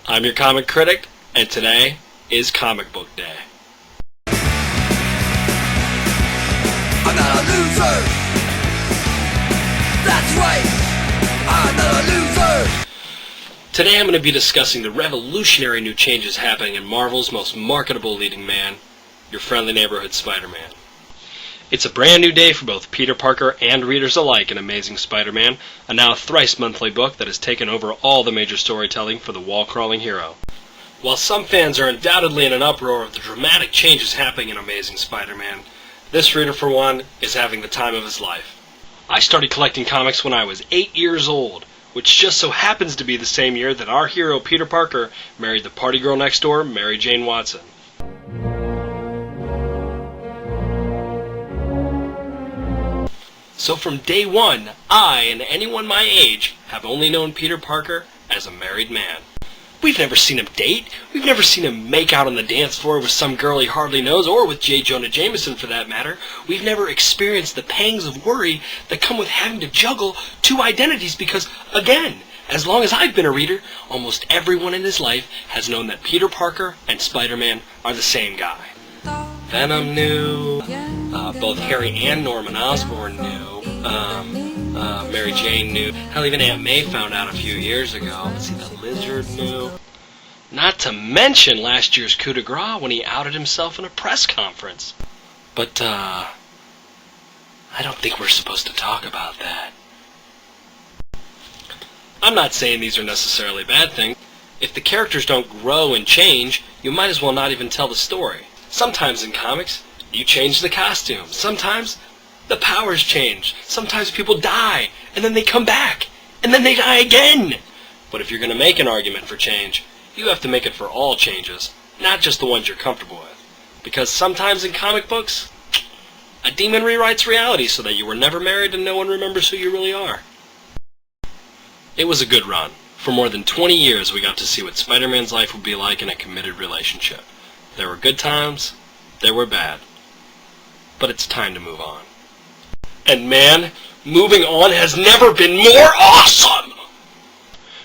I'm your comic critic, and today is Comic Book Day. I'm not a loser. That's right. I'm not a loser. Today I'm going to be discussing the revolutionary new changes happening in Marvel's most marketable leading man, your friendly neighborhood Spider-Man. It's a brand new day for both Peter Parker and readers alike in Amazing Spider-Man, a now thrice monthly book that has taken over all the major storytelling for the wall-crawling hero. While some fans are undoubtedly in an uproar of the dramatic changes happening in Amazing Spider-Man, this reader, for one, is having the time of his life. I started collecting comics when I was 8 years old, which just so happens to be the same year that our hero Peter Parker married the party girl next door, Mary Jane Watson. So from day one, I and anyone my age have only known Peter Parker as a married man. We've never seen him date. We've never seen him make out on the dance floor with some girl he hardly knows, or with J. Jonah Jameson for that matter. We've never experienced the pangs of worry that come with having to juggle two identities because, again, as long as I've been a reader, almost everyone in his life has known that Peter Parker and Spider-Man are the same guy. Venom knew, both Harry and Norman Osborn knew, Mary Jane knew, hell, even Aunt May found out a few years ago. Let's see, the Lizard knew. Not to mention last year's coup de grace when he outed himself in a press conference. But, I don't think we're supposed to talk about that. I'm not saying these are necessarily bad things. If the characters don't grow and change, you might as well not even tell the story. Sometimes in comics, you change the costume. Sometimes the powers change. Sometimes people die, and then they come back, and then they die again. But if you're going to make an argument for change, you have to make it for all changes, not just the ones you're comfortable with. Because sometimes in comic books, a demon rewrites reality so that you were never married and no one remembers who you really are. It was a good run. For more than 20 years, we got to see what Spider-Man's life would be like in a committed relationship. There were good times, there were bad. But it's time to move on. And man, moving on has never been more awesome!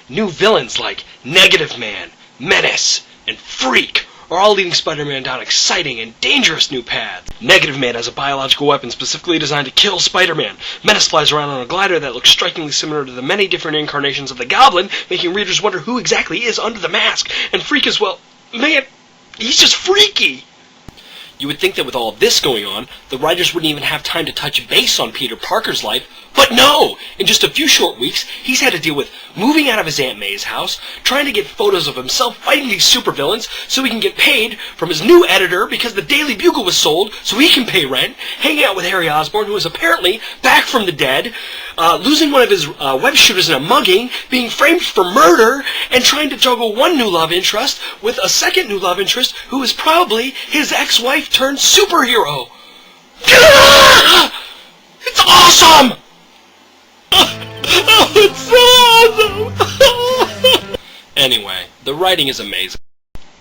New villains like Negative Man, Menace, and Freak are all leading Spider-Man down exciting and dangerous new paths. Negative Man has a biological weapon specifically designed to kill Spider-Man. Menace flies around on a glider that looks strikingly similar to the many different incarnations of the Goblin, making readers wonder who exactly is under the mask. And Freak as well, man, he's just freaky! You would think that with all this going on, the writers wouldn't even have time to touch base on Peter Parker's life, but no! In just a few short weeks, he's had to deal with moving out of his Aunt May's house, trying to get photos of himself fighting these supervillains so he can get paid from his new editor because the Daily Bugle was sold so he can pay rent, hanging out with Harry Osborn, who is apparently back from the dead, losing one of his web shooters in a mugging, being framed for murder, and trying to juggle one new love interest with a second new love interest who is probably his ex-wife turned superhero. It's awesome! Oh, it's so awesome! Anyway, the writing is amazing.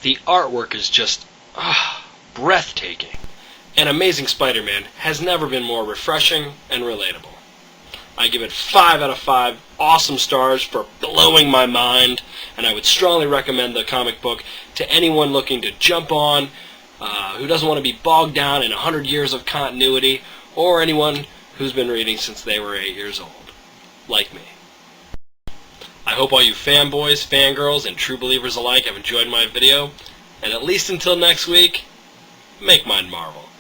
The artwork is just breathtaking. And Amazing Spider-Man has never been more refreshing and relatable. I give it 5 out of 5 awesome stars for blowing my mind, and I would strongly recommend the comic book to anyone looking to jump on, who doesn't want to be bogged down in 100 years of continuity, or anyone who's been reading since they were 8 years old, like me. I hope all you fanboys, fangirls, and true believers alike have enjoyed my video, and at least until next week, make mine Marvel.